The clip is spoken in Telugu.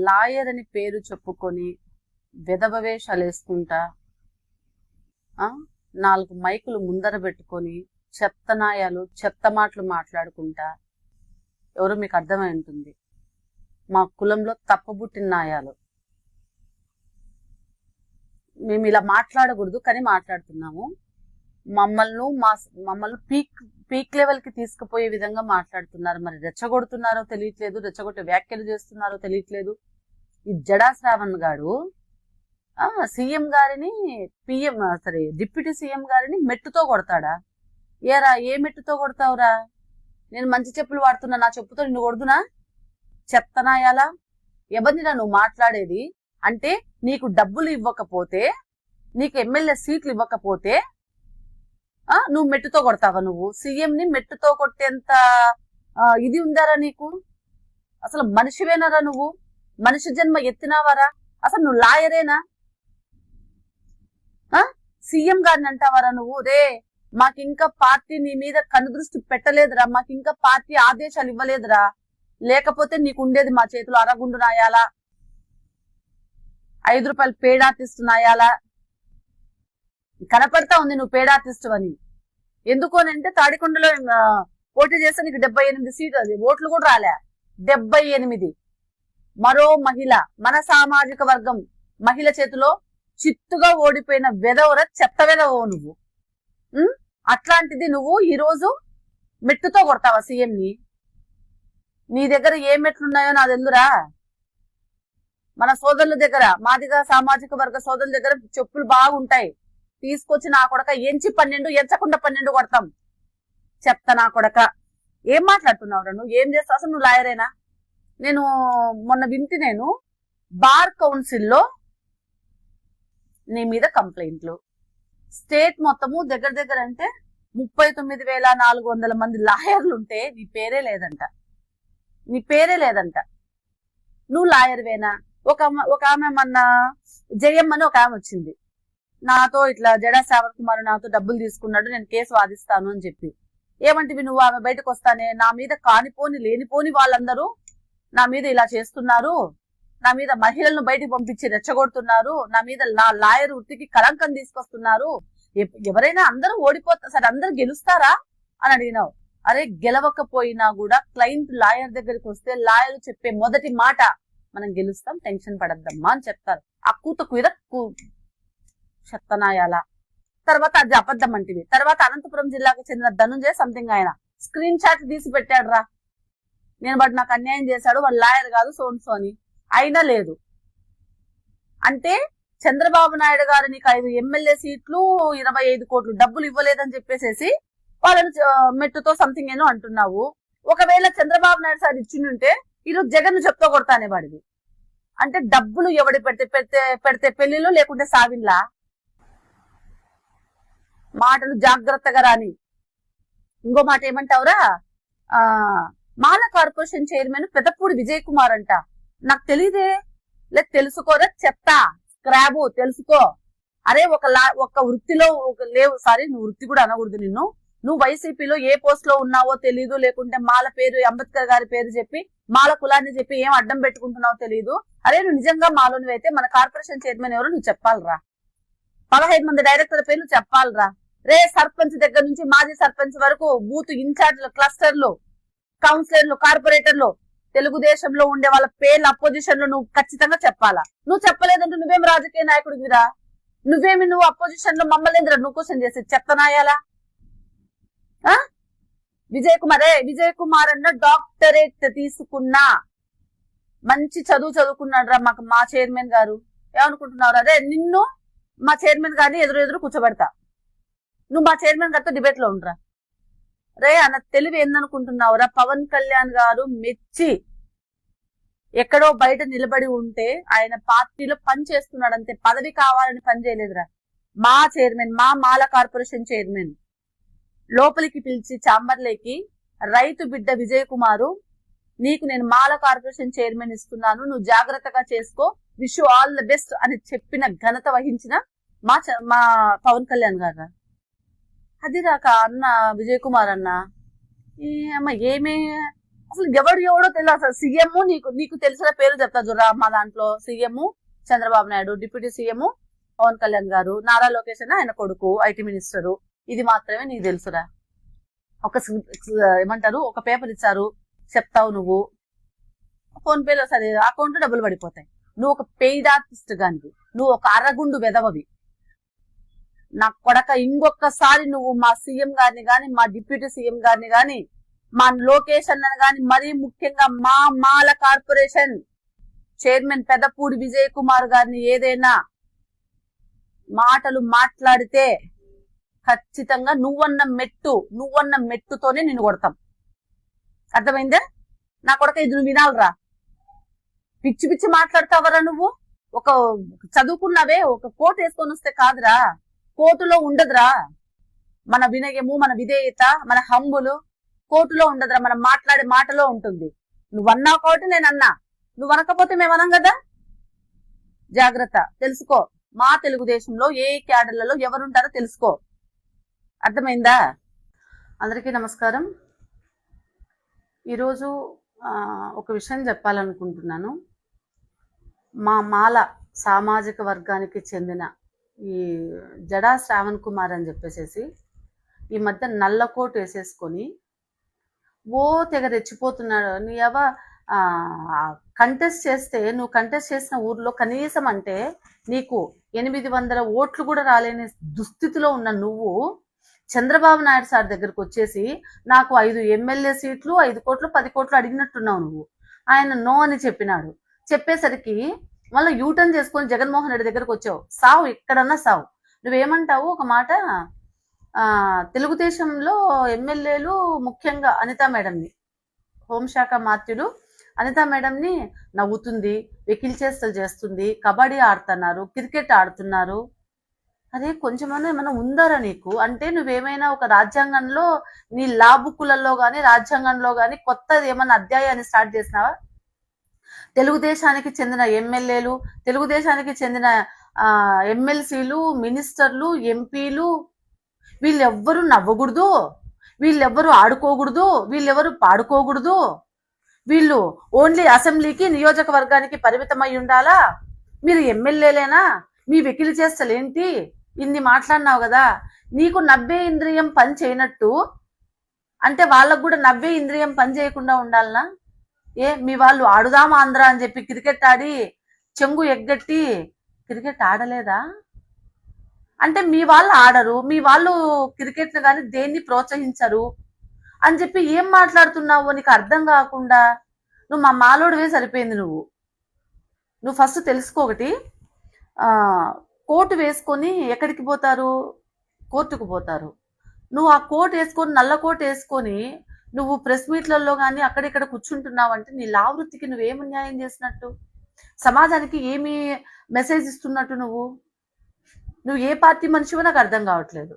లాయర్ అని పేరు చెప్పుకొని విధవ వేషాలు వేసుకుంటా 4 మైకులు ముందర పెట్టుకొని చెత్తనాయాలు చెత్త మాటలు మాట్లాడుకుంటా, ఎవరో మీకు అర్థమై ఉంటుంది, మా కులంలో తప్పబుట్టిన నాయాలు. మేము ఇలా మాట్లాడకూడదు కానీ మాట్లాడుతున్నాము. మమ్మల్ని పీక్ లెవెల్ కి తీసుకుపోయే విధంగా మాట్లాడుతున్నారు. మరి రెచ్చగొడుతున్నారో తెలియట్లేదు, రెచ్చగొట్టే వ్యాఖ్యలు చేస్తున్నారో తెలియట్లేదు. ఈ జడా శ్రావణ్ గారు సీఎం గారిని డిప్యూటీ సీఎం గారిని మెట్టుతో కొడతాడా? ఏరా, ఏ మెట్టుతో కొడతావురా? నేను మంచి చెప్పులు వాడుతున్నా, నా చెప్పుతో నిన్ను కొడుతున్నా? చెత్తనాయాలా? ఎవరినిరా నువ్వు మాట్లాడేది? అంటే నీకు డబ్బులు ఇవ్వకపోతే, నీకు ఎమ్మెల్యే సీట్లు ఇవ్వకపోతే నువ్వు మెట్టుతో కొడతావా? నువ్వు సీఎం ని మెట్టుతో కొట్టేంత ఇది ఉందారా నీకు? అసలు మనిషివేనారా నువ్వు? మనిషి జన్మ ఎత్తినావారా? అసలు నువ్వు లాయరేనా? సీఎం గారిని అంటావారా నువ్వు? రే, మాకింకా పార్టీ నీ మీద కనుదృష్టి పెట్టలేదురా, మాకింకా పార్టీ ఆదేశాలు ఇవ్వలేదురా, లేకపోతే నీకు ఉండేది మా చేతిలో అరగుండు నాయాలా, 5 రూపాయలు పేడ్ ఆర్టిస్ట్ నాయాలా? కనపడతా ఉంది నువ్వు పేడ్ ఆర్టిస్ట్ అని. ఎందుకోనంటే తాడికొండలో పోటీ చేస్తే నీకు 78 సీట్లు, ఓట్లు కూడా రాలే. 78. మరో మహిళ, మన సామాజిక వర్గం మహిళ చేతిలో చిత్తుగా ఓడిపోయిన వెదవర చెత్త వెదవో నువ్వు. అట్లాంటిది నువ్వు ఈరోజు మెట్టుతో కొడతావా సీఎం ని? నీ దగ్గర ఏ మెట్లున్నాయో నాకు తెలుదురా. మన సోదరుల దగ్గర, మాదిగా సామాజిక వర్గ సోదరుల దగ్గర చెప్పులు బాగుంటాయి, తీసుకొచ్చి నా కొడక ఎంచి 12, ఎంచకుండా 12 కొడతాం. చెత్త నా కొడక. ఏం మాట్లాడుతున్నావురా నువ్వు? ఏం చేస్తావు అసలు? నువ్వు లాయరేనా? నేను మొన్న నేను బార్ కౌన్సిల్లో నీ మీద కంప్లైంట్లు, స్టేట్ మొత్తము దగ్గర అంటే 39,400 మంది లాయర్లు ఉంటే నీ పేరే లేదంట. నీ పేరే లేదంట. నువ్వు లాయర్వేనా? ఒక ఆమె మొన్న జయమ్మ అని ఒక ఆమె వచ్చింది, నాతో ఇట్లా జడా శ్రావణ్ కుమార్ నాతో డబ్బులు తీసుకున్నాడు, నేను కేసు వాదిస్తాను అని చెప్పి. ఏమంటివి నువ్వు? ఆమె బయటకు వస్తానే నా మీద కానిపోని లేనిపోని వాళ్ళందరూ నా మీద ఇలా చేస్తున్నారు, నా మీద మహిళలను బయటికి పంపించి రెచ్చగొడుతున్నారు, నా మీద లాయర్ వృత్తికి కళంకం తీసుకొస్తున్నారు, ఎవరైనా అందరూ ఓడిపోతారు సరే, అందరూ గెలుస్తారా అని అడిగినావు. అరే, గెలవకపోయినా కూడా క్లయింట్ లాయర్ దగ్గరికి వస్తే లాయర్ చెప్పే మొదటి మాట, మనం గెలుస్తాం, టెన్షన్ పడద్దమ్మా అని చెప్తారు. ఆ కూతకు మీద చెత్తనాయాల. తర్వాత అది అబద్ధం అంటివి. తర్వాత అనంతపురం జిల్లాకు చెందిన ధనుంజయ సంథింగ్ ఆయన స్క్రీన్ షాట్ తీసి పెట్టాడు రా, నేను వాడు నాకు అన్యాయం చేశాడు, వాడు లాయర్ కాదు సోన్సో అని. అయినా లేదు అంటే చంద్రబాబు నాయుడు గారు నీకు 5 ఎమ్మెల్యే సీట్లు 25 కోట్లు డబ్బులు ఇవ్వలేదని చెప్పేసేసి వాళ్ళని మెట్టుతో సంథింగ్ ఏనో అంటున్నావు. ఒకవేళ చంద్రబాబు నాయుడు సార్ ఇచ్చిండుంటే ఈరోజు జగన్ చెప్తా కొడతానే వాడివి. అంటే డబ్బులు ఎవడి పెడితే పెళ్లిలో లేకుంటే సావిన్లా. మాటలు జాగ్రత్తగా రాని. ఇంకో మాట ఏమంటావురా? మాల కార్పొరేషన్ చైర్మన్ పెదపూడి విజయ్ కుమార్ అంట. నాకు తెలీదే. లేదు, తెలుసుకోరా చెప్తా, స్క్రాబు తెలుసుకో. అరే, ఒక వృత్తిలో లేవు. సారీ, నువ్వు వృత్తి కూడా అనకూడదు నిన్ను. నువ్వు వైసీపీలో ఏ పోస్ట్ లో ఉన్నావో తెలీదు, లేకుంటే మాల పేరు అంబేద్కర్ గారి పేరు చెప్పి మాల కులాన్ని చెప్పి ఏం అడ్డం పెట్టుకుంటున్నావో తెలీదు. అరే, నువ్వు నిజంగా మాలోనివి అయితే మన కార్పొరేషన్ చైర్మన్ ఎవరో నువ్వు చెప్పాలరా. 15 మంది డైరెక్టర్ల పేర్లు చెప్పాలరా. రే, సర్పంచ్ దగ్గర నుంచి మాజీ సర్పంచ్ వరకు, బూత్ ఇన్ఛార్జ్లు, క్లస్టర్లు, కౌన్సిలర్లు, కార్పొరేటర్లు, తెలుగుదేశంలో ఉండే వాళ్ళ పేర్లు అపోజిషన్ లో నువ్వు ఖచ్చితంగా చెప్పాలా. నువ్వు చెప్పలేదంటే నువ్వేం రాజకీయ నాయకుడివిరా? నువ్వు అపోజిషన్ లో మమ్మల్ని నువ్వు క్వశ్చన్ చేసి చెప్తనాయాలా? విజయ్ కుమార్ అన్న డాక్టరేట్ తీసుకున్నా, మంచి చదువు చదువుకున్నాడు రా మా చైర్మన్ గారు. ఏమనుకుంటున్నావు? అదే నిన్ను మా చైర్మన్ గారిని ఎదురు కూర్చోబెడతా, నువ్వు మా చైర్మన్ గారితో డిబేట్ లో ఉండరా. రే, అన్న తెలివి ఏందనుకుంటున్నావురా? పవన్ కళ్యాణ్ గారు మెచ్చి ఎక్కడో బయట నిలబడి ఉంటే ఆయన పార్టీలో పని చేస్తున్నాడు అంతే, పదవి కావాలని పని చేయలేదురా. మా చైర్మన్, మా మాల కార్పొరేషన్ చైర్మన్ లోపలికి పిలిచి చాంబర్లేకి, రైతు బిడ్డ విజయ్ కుమారు, నీకు నేను మాల కార్పొరేషన్ చైర్మన్ ఇస్తున్నాను, నువ్వు జాగ్రత్తగా చేసుకో, wish you all the best అని చెప్పిన ఘనత వహించిన మా పవన్ కళ్యాణ్ గారు. అది రాక అన్న విజయ్ కుమార్ అన్న ఏమే అసలు ఎవడో తెలియదు. అసలు సీఎం నీకు నీకు తెలిసిన పేరు చెప్తా చూడరా. మా దాంట్లో CM Chandrababu Naidu, deputy CM Pawan Kalyan garu, Nara Lokesh అని ఆయన కొడుకు ఐటీ మినిస్టరు. ఇది మాత్రమే నీకు తెలుసురా. ఏమంటారు, ఒక పేపర్ ఇచ్చారు చెప్తావు నువ్వు, ఫోన్ పేలో సరే అకౌంట్ డబ్బులు పడిపోతాయి. నువ్వు ఒక పెయిడ్ ఆర్టిస్ట్ గానివి, నువ్వు ఒక అరగుండు వెదవవి. నా కొడక, ఇంకొకసారి నువ్వు మా సీఎం గారిని గాని, మా డిప్యూటీ సీఎం గారిని గాని, మా లోకేష్ అన్నని గాని, మరీ ముఖ్యంగా మా మాల కార్పొరేషన్ చైర్మన్ పెదపూడి విజయ్ కుమార్ గారిని ఏదైనా మాటలు మాట్లాడితే ఖచ్చితంగా నువ్వన్న మెట్టుతోనే నిన్ను కొడతాం. అర్థమైందా నా కొడక? ఇది నువ్వు వినాలరా. పిచ్చి పిచ్చి మాట్లాడతావరా నువ్వు. ఒక చదువుకున్నావే, ఒక కోట్ వేసుకొని వస్తే కాదురా, కోర్టులో ఉండదురా మన వినయము, మన విధేయత, మన హంబులు. కోర్టులో ఉండదురా, మనం మాట్లాడే మాటలో ఉంటుంది. నువ్వు అన్నావు కాబట్టి నేను అన్నా, నువ్వు అనకపోతే మేము అనం కదా. జాగ్రత్త, తెలుసుకో. మా తెలుగుదేశంలో ఏ క్యాడర్లలో ఎవరుంటారో తెలుసుకో. అర్థమైందా? అందరికీ నమస్కారం. ఈరోజు ఒక విషయం చెప్పాలనుకుంటున్నాను. మా మాల సామాజిక వర్గానికి చెందిన ఈ జడా శ్రావణ్ కుమార్ అని చెప్పేసి ఈ మధ్య నల్ల కోటు వేసేసుకొని ఓ తెగ రెచ్చిపోతున్నాడు. నీ ఎవ కంటెస్ట్ చేస్తే, నువ్వు కంటెస్ట్ చేసిన ఊర్లో కనీసం అంటే నీకు 800 ఓట్లు కూడా రాలేని దుస్థితిలో ఉన్న నువ్వు చంద్రబాబు నాయుడు సార్ దగ్గరకు వచ్చేసి నాకు 5 ఎమ్మెల్యే సీట్లు, 5 కోట్లు 10 కోట్లు అడిగినట్టున్నావు నువ్వు. ఆయన నో అని చెప్పినాడు. చెప్పేసరికి మళ్ళీ యూటర్న్ చేసుకొని జగన్మోహన్ రెడ్డి దగ్గరకు వచ్చావు. సావు, ఎక్కడన్నా సావు. నువ్వేమంటావు ఒక మాట, తెలుగుదేశంలో ఎమ్మెల్యేలు ముఖ్యంగా అనితా మేడంని, హోంశాఖ మాత్యులు అనితా మేడంని నవ్వుతుంది, వెకిల్ చేష్టలు చేస్తుంది, కబడ్డీ ఆడుతున్నారు, క్రికెట్ ఆడుతున్నారు. అదే కొంచెమన్నా ఏమైనా ఉందారా నీకు? అంటే నువ్వేమైనా ఒక రాజ్యాంగంలో నీ లా బుక్కులలో కానీ రాజ్యాంగంలో కానీ కొత్తది ఏమైనా అధ్యాయాన్ని స్టార్ట్ చేసినావా? తెలుగుదేశానికి చెందిన ఎమ్మెల్యేలు, తెలుగుదేశానికి చెందిన ఎమ్మెల్సీలు, మినిస్టర్లు, ఎంపీలు వీళ్ళెవ్వరూ నవ్వకూడదు, వీళ్ళెవ్వరూ ఆడుకోకూడదు, వీళ్ళెవరు పాడుకోకూడదు, వీళ్ళు ఓన్లీ అసెంబ్లీకి నియోజకవర్గానికి పరిమితమై ఉండాలా? మీరు ఎమ్మెల్యేలేనా? మీ వెకిలి చేస్తలేంటి? ఇన్ని మాట్లాడినావు కదా. నీకు 90 ఇంద్రియం పని చేయనట్టు అంటే వాళ్ళకు కూడా 90 ఇంద్రియం పని చేయకుండా ఉండాలనా? మీ వాళ్ళు ఆడుదాం ఆంధ్ర అని చెప్పి క్రికెట్ ఆడి చెంగు ఎగ్గట్టి క్రికెట్ ఆడలేదా? అంటే మీ వాళ్ళు ఆడరు, మీ వాళ్ళు క్రికెట్ను కానీ దేన్ని ప్రోత్సహించరు అని చెప్పి ఏం మాట్లాడుతున్నావు? నీకు అర్థం కాకుండా నువ్వు మా మాలోడివే సరిపోయింది. నువ్వు ఫస్ట్ తెలుసుకో. కోటు వేసుకొని ఎక్కడికి పోతారు? కోర్టుకు పోతారు. నువ్వు ఆ కోట్ వేసుకొని, నల్ల కోట్ వేసుకొని నువ్వు ప్రెస్ మీట్లలో కానీ అక్కడిక్కడ కూర్చుంటున్నావు అంటే నీ లావృత్తికి నువ్వేమి న్యాయం చేసినట్టు? సమాజానికి ఏమి మెసేజ్ ఇస్తున్నట్టు? నువ్వు ఏ పార్టీ మనిషివో నాకు అర్థం కావట్లేదు.